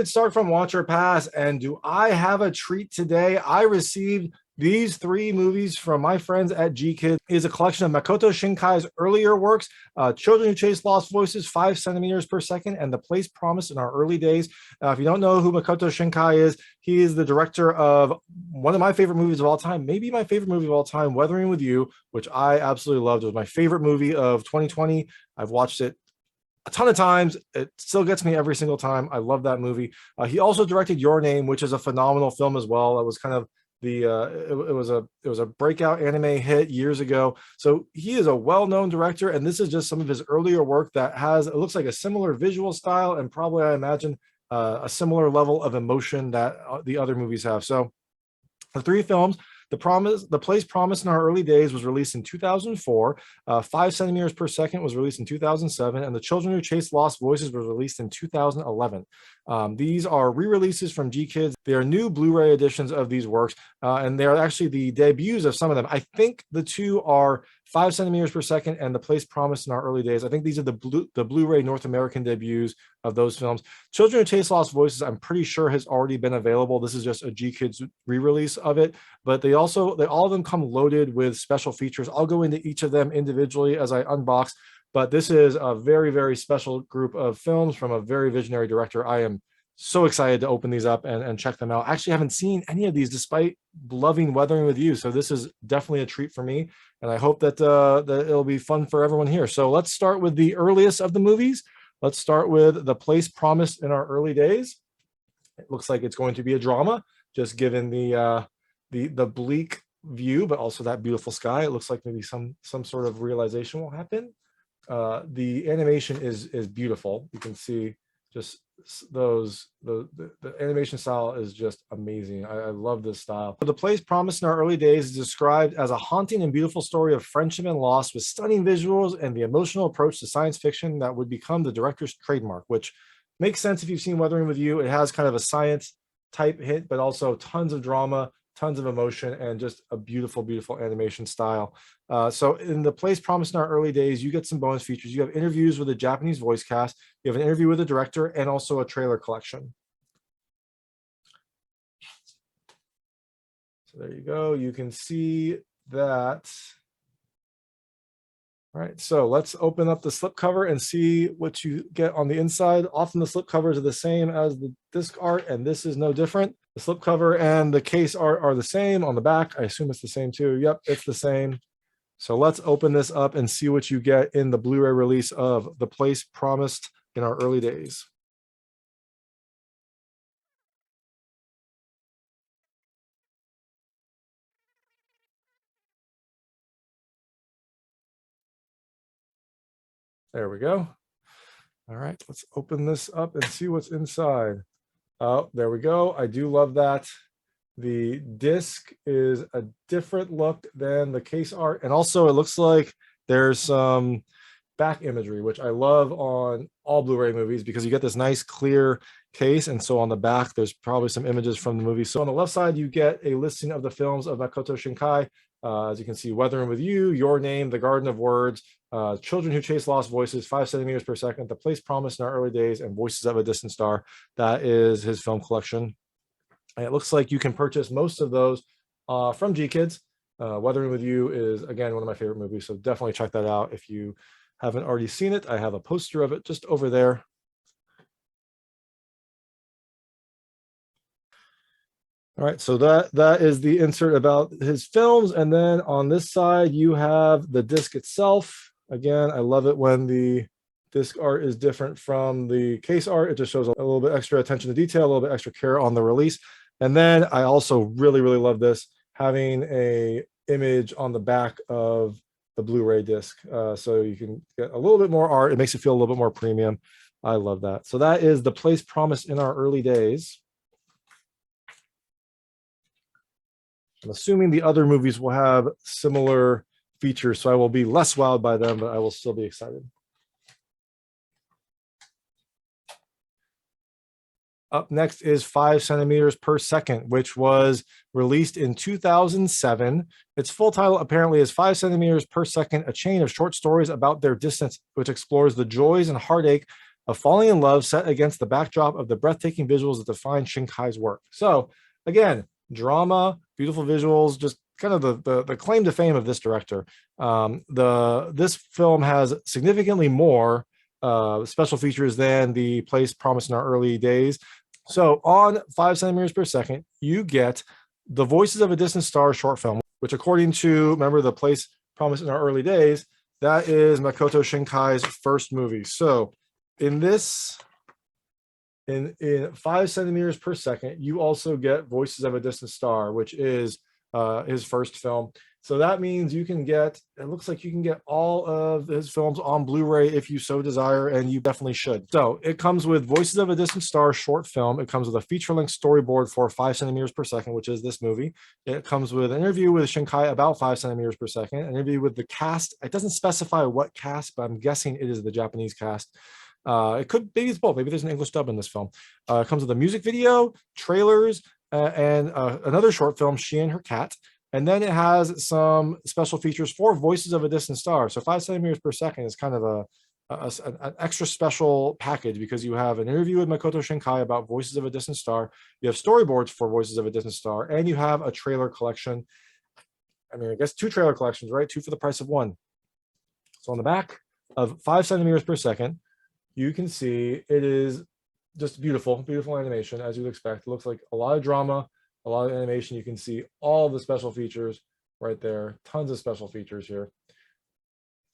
David Stark from Watch or Pass, and do I have a treat today? I received these three movies from my friends at GKIDS. It is a collection of Makoto Shinkai's earlier works, Children Who Chase Lost Voices, 5 centimeters per second, and The Place Promised in Our Early Days. If you don't know who Makoto Shinkai is, he is the director of one of my favorite movies of all time, maybe my favorite movie of all time, Weathering with You, which I absolutely loved. It was my favorite movie of 2020. I've watched it a ton of times. It still gets me every single time. I love that movie. He also directed Your Name, which is a phenomenal film as well. It was kind of the it was a breakout anime hit years ago. So he is a well-known director, and this is just some of his earlier work that has, it looks like, a similar visual style, and probably, I imagine, a similar level of emotion that the other movies have. So the three films: The Place Promised in Our Early Days was released in 2004. 5 centimeters per second was released in 2007, and The Children Who Chase Lost Voices was released in 2011. These are re-releases from GKIDS. They are new Blu-ray editions of these works, and they are actually the debuts of some of them. I think the two are 5 centimeters per second and The Place Promised in Our Early Days. I think these are the Blu-ray North American debuts of those films. Children Who Chase Lost Voices, I'm pretty sure, has already been available. This is just a GKIDS re-release of it, but they all of them come loaded with special features. I'll go into each of them individually as I unbox, but this is a very, very special group of films from a very visionary director. I am so excited to open these up and check them out. I actually haven't seen any of these despite loving Weathering with You, so this is definitely a treat for me, and I hope that that it'll be fun for everyone here. So let's start with the earliest of the movies. Let's start with The Place Promised in Our Early Days. It looks like it's going to be a drama, just given the bleak view, but also that beautiful sky. It looks like maybe some sort of realization will happen. The animation is beautiful. You can see just the animation style is just amazing. I love this style. The Place Promised in Our Early Days is described as a haunting and beautiful story of friendship and loss, with stunning visuals and the emotional approach to science fiction that would become the director's trademark, which makes sense if you've seen Weathering with You. It has kind of a science type hit, but also tons of drama, tons of emotion, and just a beautiful, beautiful animation style. So in The Place Promised in Our Early Days, you get some bonus features. You have interviews with a Japanese voice cast, you have an interview with the director, and also a trailer collection. So there you go. You can see that. All right, so let's open up the slipcover and see what you get on the inside. Often the slipcovers are the same as the disc art, and this is no different. The slipcover and the case art are the same on the back. I assume it's the same too. Yep, it's the same. So let's open this up and see what you get in the Blu-ray release of The Place Promised in Our Early Days. There we go. All right, let's open this up and see what's inside. Oh, there we go. I do love that. The disc is a different look than the case art. And also it looks like there's some back imagery, which I love on all Blu-ray movies, because you get this nice clear case. And so on the back, there's probably some images from the movie. So on the left side, you get a listing of the films of Makoto Shinkai. As you can see, Weathering with You, Your Name, The Garden of Words, Children Who Chase Lost Voices, 5 centimeters per second, The Place Promised in Our Early Days, and Voices of a Distant Star. That is his film collection. And it looks like you can purchase most of those from GKIDS. Weathering with You is, again, one of my favorite movies, so definitely check that out if you haven't already seen it. I have a poster of it just over there. All right, so that is the insert about his films. And then on this side, you have the disc itself. Again, I love it when the disc art is different from the case art. It just shows a little bit extra attention to detail, a little bit extra care on the release. And then I also really, really love this, having a image on the back of the Blu-ray disc. So you can get a little bit more art. It makes it feel a little bit more premium. I love that. So that is The Place Promised in Our Early Days. I'm assuming the other movies will have similar features, so I will be less wowed by them, but I will still be excited. Up next is 5 centimeters per second, which was released in 2007. Its full title apparently is 5 centimeters per second, a chain of short stories about their distance, which explores the joys and heartache of falling in love set against the backdrop of the breathtaking visuals that define Shinkai's work. So again, drama, beautiful visuals, just kind of the claim to fame of this director. This film has significantly more special features than The Place Promised in Our Early Days. So on 5 centimeters per second, you get The Voices of a Distant Star short film, which according to, remember, The Place Promised in Our Early Days, that is Makoto Shinkai's first movie. So in this, in 5 centimeters per second, you also get Voices of a Distant Star, which is his first film. So that means you can get, it looks like you can get all of his films on Blu-ray if you so desire, and you definitely should. So it comes with Voices of a Distant Star short film. It comes with a feature-length storyboard for 5 centimeters per second, which is this movie. It comes with an interview with Shinkai about 5 centimeters per second, an interview with the cast. It doesn't specify what cast, but I'm guessing it is the Japanese cast. It could, maybe it's both. Maybe there's an English dub in this film. It comes with a music video, trailers, and another short film, She and Her Cat. And then it has some special features for Voices of a Distant Star. So 5 centimeters per second is kind of an extra special package, because you have an interview with Makoto Shinkai about Voices of a Distant Star. You have storyboards for Voices of a Distant Star, and you have a trailer collection. I mean, I guess 2 trailer collections, right? 2 for the price of 1. So on the back of 5 centimeters per second, you can see it is just beautiful, beautiful animation, as you'd expect. It looks like a lot of drama, a lot of animation. You can see all the special features right there, tons of special features here.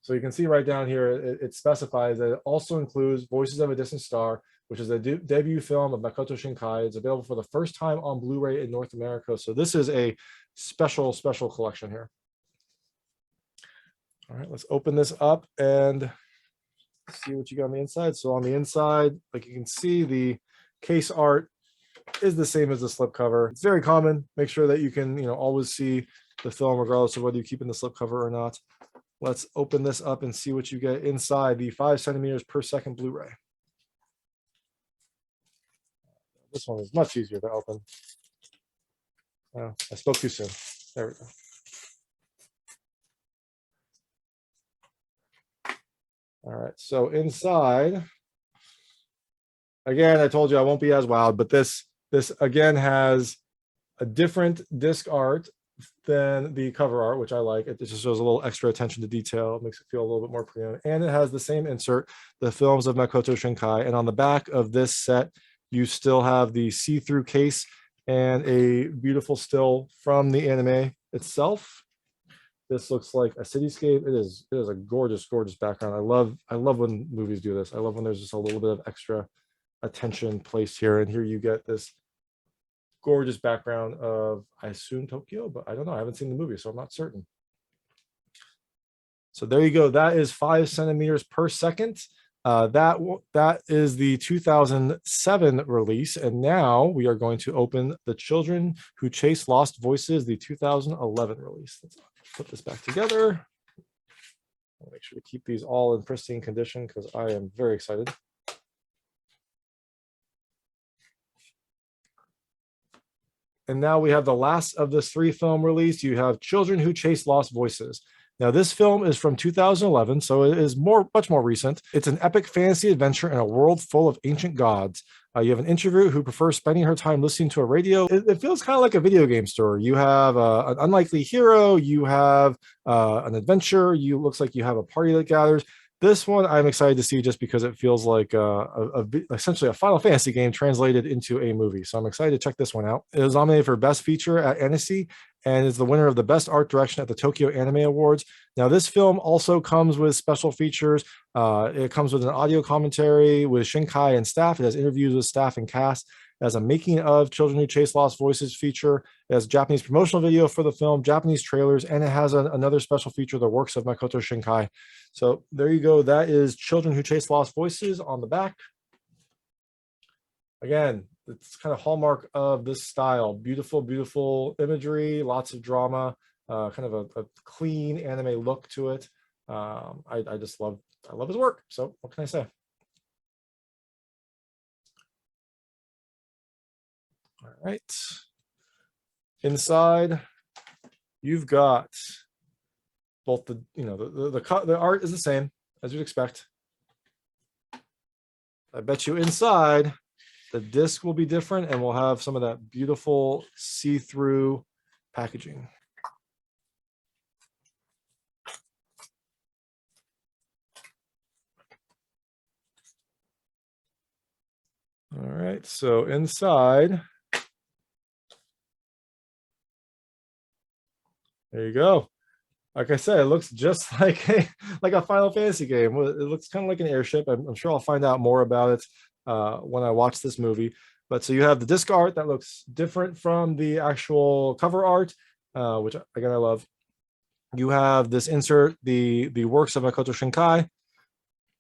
So you can see right down here, it specifies that it also includes Voices of a Distant Star, which is a debut film of Makoto Shinkai. It's available for the first time on Blu-ray in North America. So this is a special, special collection here. All right, let's open this up and see what you got on the inside. So on the inside, like you can see, the case art is the same as the slipcover. It's very common. Make sure that you can, always see the film regardless of whether you keep in the slipcover or not. Let's open this up and see what you get inside the 5 centimeters per second Blu-ray. This one is much easier to open. Oh, I spoke too soon. There we go. All right, so inside, again, I told you I won't be as wild, but this again has a different disc art than the cover art, which I like. It just shows a little extra attention to detail. It makes it feel a little bit more premium. And it has the same insert, the films of Makoto Shinkai. And on the back of this set, you still have the see-through case and a beautiful still from the anime itself. This looks like a cityscape. It is a gorgeous, gorgeous background. I love when movies do this. I love when there's just a little bit of extra attention placed here. And here you get this gorgeous background of, I assume, Tokyo, but I don't know. I haven't seen the movie, so I'm not certain. So there you go. That is 5 centimeters per second. That is the 2007 release. And now we are going to open The Children Who Chase Lost Voices, the 2011 release. Let's put this back together. I'll make sure to keep these all in pristine condition because I am very excited. And now we have the last of this 3-film release. You have Children Who Chase Lost Voices. Now, this film is from 2011, so it is much more recent. It's an epic fantasy adventure in a world full of ancient gods. You have an introvert who prefers spending her time listening to a radio. It feels kind of like a video game story. You have an unlikely hero. You have an adventure. Looks like you have a party that gathers. This one I'm excited to see just because it feels like essentially a Final Fantasy game translated into a movie. So I'm excited to check this one out. It was nominated for Best Feature at Annecy and is the winner of the Best Art Direction at the Tokyo Anime Awards. Now, this film also comes with special features. It comes with an audio commentary with Shinkai and staff. It has interviews with staff and cast. It has a making of Children Who Chase Lost Voices feature. It has Japanese promotional video for the film, Japanese trailers, and it has another special feature, the works of Makoto Shinkai. So there you go. That is Children Who Chase Lost Voices on the back. Again, it's kind of hallmark of this style. Beautiful, beautiful imagery, lots of drama, kind of a clean anime look to it. I love his work. So what can I say? All right. Inside, you've got both the art is the same as you'd expect. I bet you inside the disc will be different and we'll have some of that beautiful see-through packaging. All right, so inside, there you go. Like I said, it looks just like a Final Fantasy game. It looks kind of like an airship. I'm sure I'll find out more about it when I watch this movie. But so you have the disc art that looks different from the actual cover art, which again I love. You have this insert, the works of Makoto Shinkai,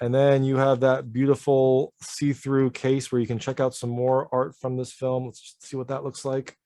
and then you have that beautiful see-through case where you can check out some more art from this film. Let's just see what that looks like.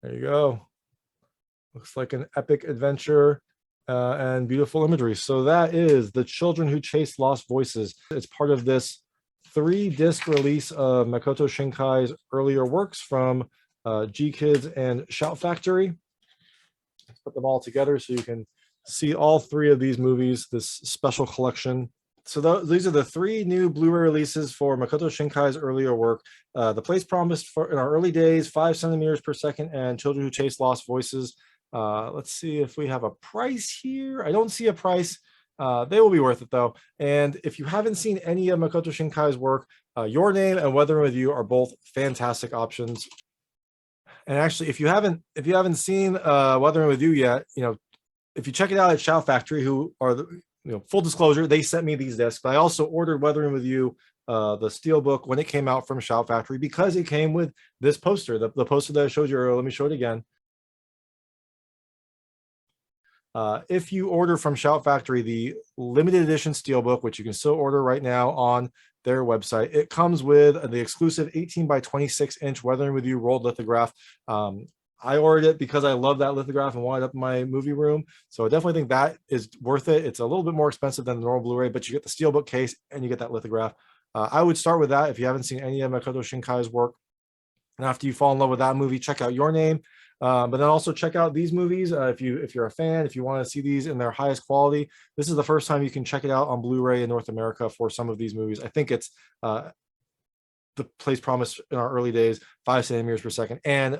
There you go. Looks like an epic adventure and beautiful imagery. So that is The Children Who Chase Lost Voices. It's part of this 3-disc release of Makoto Shinkai's earlier works from GKIDS and Shout Factory. Let's put them all together so you can see all 3 of these movies, this special collection. So these are the 3 new Blu-ray releases for Makoto Shinkai's earlier work. The Place Promised in Our Early Days, 5 centimeters per second, and Children Who Chase Lost Voices. Let's see if we have a price here. I don't see a price. They will be worth it though. And if you haven't seen any of Makoto Shinkai's work, Your Name and Weathering With You are both fantastic options. And actually, if you haven't seen Weathering With You yet, if you check it out at Shout Factory, who are full disclosure, they sent me these discs. But I also ordered Weathering With You, the steelbook, when it came out from Shout Factory, because it came with this poster, the poster that I showed you earlier. Let me show it again. If you order from Shout Factory the limited edition steelbook, which you can still order right now on their website, it comes with the exclusive 18 by 26 inch Weathering With You rolled lithograph. I ordered it because I love that lithograph and wanted it up in my movie room. So I definitely think that is worth it. It's a little bit more expensive than the normal Blu-ray, but you get the steelbook case and you get that lithograph. I would start with that if you haven't seen any of Makoto Shinkai's work. And after you fall in love with that movie, check out Your Name. But then also check out these movies if you're a fan, if you want to see these in their highest quality. This is the first time you can check it out on Blu-ray in North America for some of these movies. I think it's The Place Promised in Our Early Days, 5 centimeters per second, and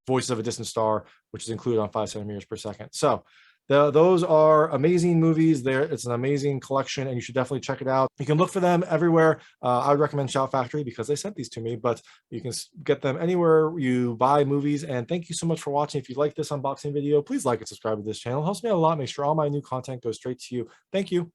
Voices of a Distant Star, which is included on 5 centimeters per second. So those are amazing movies. It's an amazing collection, and you should definitely check it out. You can look for them everywhere. I would recommend Shout Factory because they sent these to me, but you can get them anywhere you buy movies. And thank you so much for watching. If you like this unboxing video, please like and subscribe to this channel. It helps me out a lot. Make sure all my new content goes straight to you. Thank you.